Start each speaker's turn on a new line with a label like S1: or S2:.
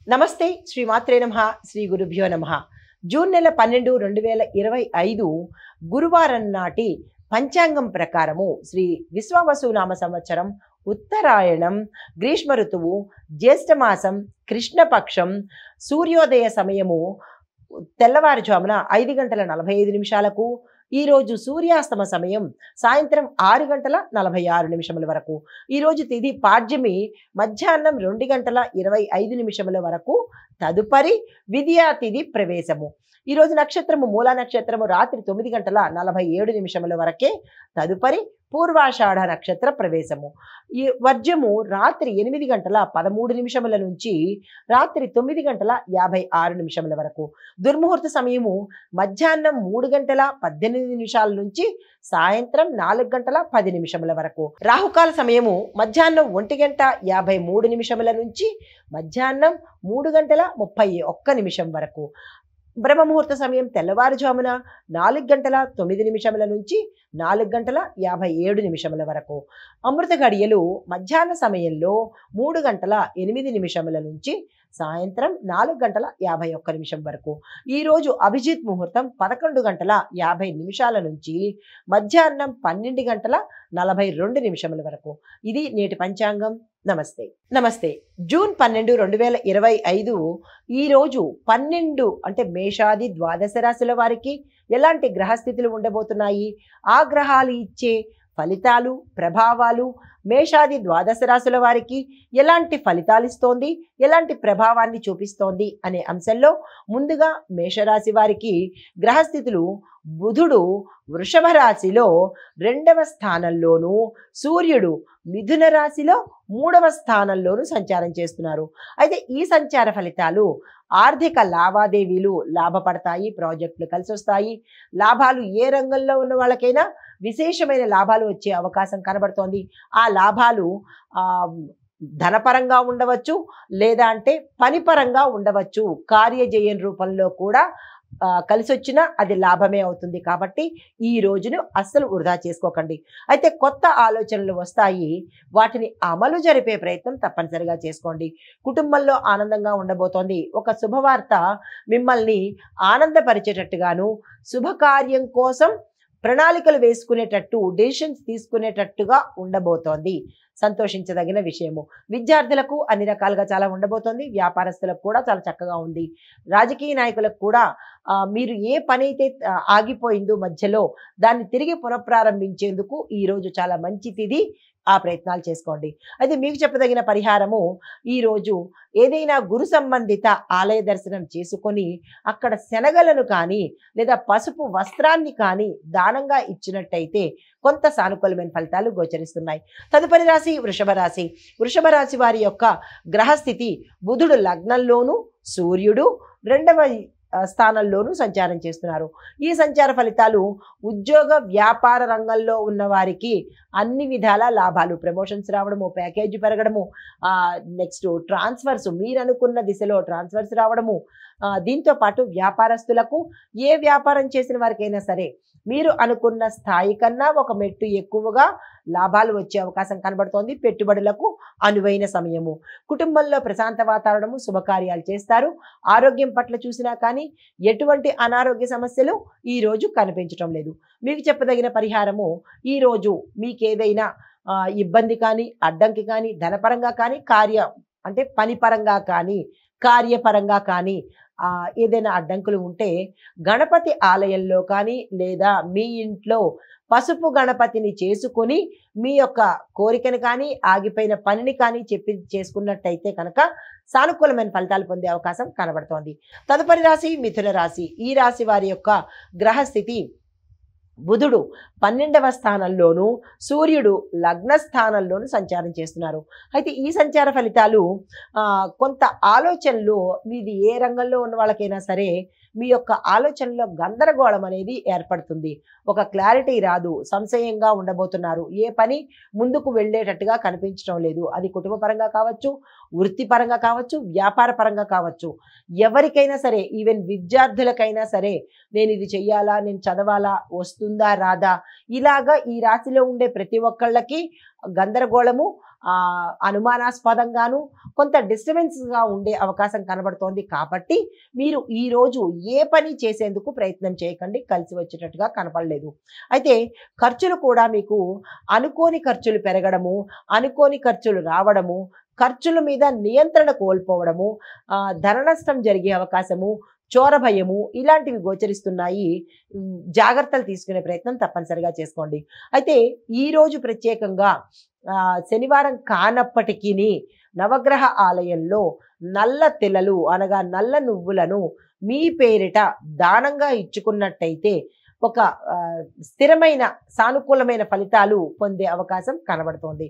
S1: నమస్తే శ్రీ మాత్రే నమః శ్రీ గురుభ్యో నమః. జూన్ నెల 12, 2025 గురువారం నాటి పంచాంగం ప్రకారము శ్రీ విశ్వావసు నామ సంవత్సరం ఉత్తరాయణం గ్రీష్మ ఋతువు జ్యేష్ఠమాసం కృష్ణపక్షం సూర్యోదయ సమయము తెల్లవారుజామున 5:45 ఈ రోజు సూర్యాస్తమ సమయం సాయంత్రం 6:46 వరకు. ఈ రోజు తిథి పాడ్యమి మధ్యాహ్నం 2:25 వరకు. తదుపరి విద్యా తిథి ప్రవేశము. ఈ రోజు నక్షత్రము మూల నక్షత్రము రాత్రి 9:47 వరకే. తదుపరి పూర్వాషాఢ నక్షత్ర ప్రవేశము. ఈ వర్జము రాత్రి 8:13 నుంచి రాత్రి 9:56 వరకు. దుర్ముహూర్త సమయము మధ్యాహ్నం 3:18 నుంచి సాయంత్రం 4:10 వరకు. రాహుకాల సమయము మధ్యాహ్నం 1:53 నుంచి మధ్యాహ్నం 3:31 వరకు. బ్రహ్మముహూర్త సమయం తెల్లవారుజామున 4:09 నుంచి 4:57 వరకు. అమృత గడియలు మధ్యాహ్న సమయంలో 3:08 నుంచి సాయంత్రం 4:51 వరకు. ఈరోజు అభిజిత్ ముహూర్తం 11:50 నుంచి మధ్యాహ్నం 12:42 వరకు. ఇది నేటి పంచాంగం. నమస్తే. జూన్ 12, 2025 ఈరోజు 12 అంటే మేషాది ద్వాదశ రాశుల వారికి ఎలాంటి గ్రహస్థితులు ఉండబోతున్నాయి, ఆ గ్రహాలు ఇచ్చే ఫలితాలు ప్రభావాలు మేషాది ద్వాదశ రాశుల వారికి ఎలాంటి ఫలితాలు ఇస్తోంది, ఎలాంటి ప్రభావాన్ని చూపిస్తోంది అనే అంశంలో ముందుగా మేషరాశి వారికి గ్రహస్థితులు బుధుడు వృషభ రాశిలో 2వ స్థానంలోను, సూర్యుడు మిథున రాశిలో 3వ స్థానంలోను సంచారం చేస్తున్నారు. అయితే ఈ సంచార ఫలితాలు ఆర్థిక లావాదేవీలు లాభపడతాయి, ప్రాజెక్టులు కలిసి వస్తాయి. లాభాలు ఏ రంగంలో ఉన్న వాళ్ళకైనా విశేషమైన లాభాలు వచ్చే అవకాశం కనబడుతోంది. ఆ లాభాలు ధనపరంగా ఉండవచ్చు, లేదా అంటే పనిపరంగా ఉండవచ్చు. కార్యజయం రూపంలో కూడా కలిసి వచ్చినా అది లాభమే అవుతుంది. కాబట్టి ఈ రోజును అస్సలు వృధా చేసుకోకండి. అయితే కొత్త ఆలోచనలు వస్తాయి, వాటిని అమలు జరిపే ప్రయత్నం తప్పనిసరిగా చేసుకోండి. కుటుంబంలో ఆనందంగా ఉండబోతోంది. ఒక శుభవార్త మిమ్మల్ని ఆనందపరిచేటట్టుగాను, శుభకార్యం కోసం ప్రణాళికలు వేసుకునేటట్టు, డెసిషన్స్ తీసుకునేటట్టుగా ఉండబోతోంది. సంతోషించదగిన విషయము. విద్యార్థులకు అన్ని రకాలుగా చాలా ఉండబోతోంది. వ్యాపారస్తులకు కూడా చాలా చక్కగా ఉంది. రాజకీయ నాయకులకు కూడా మీరు ఏ పని అయితే ఆగిపోయిందో మధ్యలో దాన్ని తిరిగి పునఃప్రారంభించేందుకు ఈరోజు చాలా మంచి తిథి. ఆ ప్రయత్నాలు చేసుకోండి. అయితే మీకు చెప్పదగిన పరిహారము, ఈరోజు ఏదైనా గురు సంబంధిత ఆలయ దర్శనం చేసుకొని అక్కడ శనగలను కానీ లేదా పసుపు వస్త్రాన్ని కానీ దానంగా ఇచ్చినట్టయితే కొంత సానుకూలమైన ఫలితాలు గోచరిస్తున్నాయి. తదుపరి రాశి వృషభ రాశి. వృషభ రాశి వారి యొక్క గ్రహస్థితి బుధుడు లగ్నంలోను, సూర్యుడు 2వ స్థానంలోనూ సంచారం చేస్తున్నారు. ఈ సంచార ఫలితాలు ఉద్యోగ వ్యాపార రంగంలో ఉన్న వారికి అన్ని విధాల లాభాలు, ప్రమోషన్స్ రావడము, ప్యాకేజీ పెరగడము, నెక్స్ట్ ట్రాన్స్ఫర్స్, మీరు అనుకున్న దిశలో ట్రాన్స్ఫర్స్ రావడము. దీంతో పాటు వ్యాపారస్తులకు ఏ వ్యాపారం చేసిన వారికైనా సరే మీరు అనుకున్న స్థాయి కన్నా ఒక మెట్టు ఎక్కువగా లాభాలు వచ్చే అవకాశం కనబడుతోంది. పెట్టుబడులకు అనువైన సమయము. కుటుంబంలో ప్రశాంత వాతావరణము, శుభకార్యాలు చేస్తారు. ఆరోగ్యం పట్ల చూసినా కానీ ఎటువంటి అనారోగ్య సమస్యలు ఈరోజు కనిపించటం లేదు. మీకు చెప్పదగిన పరిహారము, ఈరోజు మీకేదైనా ఇబ్బంది కానీ, అడ్డంకి కానీ, ధనపరంగా కానీ, పనిపరంగా కానీ, కార్యపరంగా కానీ ఏదైనా అడ్డంకులు ఉంటే గణపతి ఆలయంలో కానీ లేదా మీ ఇంట్లో పసుపు గణపతిని చేసుకొని మీ యొక్క కోరికను కానీ ఆగిపోయిన పనిని కానీ చేసుకున్నట్టయితే కనుక సానుకూలమైన ఫలితాలు పొందే అవకాశం కనబడుతోంది. తదుపరి రాశి మిథున రాశి. ఈ రాశి వారి యొక్క గ్రహస్థితి బుధుడు 12వ స్థానంలోను, సూర్యుడు లగ్న స్థానంలోను సంచారం చేస్తున్నారు. అయితే ఈ సంచార ఫలితాలు కొంత ఆలోచనలు, మీది ఏ రంగంలో ఉన్న వాళ్ళకైనా సరే మీ యొక్క ఆలోచనలో గందరగోళం అనేది ఏర్పడుతుంది. ఒక క్లారిటీ రాదు, సంశయంగా ఉండబోతున్నారు. ఏ పని ముందుకు వెళ్ళేటట్టుగా కనిపించడం లేదు. అది కుటుంబ పరంగా కావచ్చు, వృత్తిపరంగా కావచ్చు, వ్యాపార పరంగా కావచ్చు. ఎవరికైనా సరే, ఈవెన్ విద్యార్థులకైనా సరే, నేను ఇది చెయ్యాలా, నేను చదవాలా, వస్తుందా రాదా, ఇలాగా ఈ రాశిలో ఉండే ప్రతి ఒక్కళ్ళకి గందరగోళము, అనుమానాస్పదంగాను, కొంత డిస్టర్బెన్స్గా ఉండే అవకాశం కనబడుతోంది. కాబట్టి మీరు ఈరోజు ఏ పని చేసేందుకు ప్రయత్నం చేయకండి, కలిసి వచ్చేటట్టుగా కనపడలేదు. అయితే ఖర్చులు కూడా మీకు అనుకోని ఖర్చులు పెరగడము, అనుకోని ఖర్చులు రావడము, ఖర్చుల మీద నియంత్రణ కోల్పోవడము, ధన నష్టం జరిగే అవకాశము, చోర భయము ఇలాంటివి గోచరిస్తున్నాయి. జాగ్రత్తలు తీసుకునే ప్రయత్నం తప్పనిసరిగా చేసుకోండి. అయితే ఈరోజు ప్రత్యేకంగా శనివారం కానప్పటికీ నవగ్రహ ఆలయంలో నల్ల తెలలు అనగా నల్ల నువ్వులను మీ పేరిట దానంగా ఇచ్చుకున్నట్టయితే ఒక స్థిరమైన సానుకూలమైన ఫలితాలు పొందే అవకాశం కనబడుతోంది.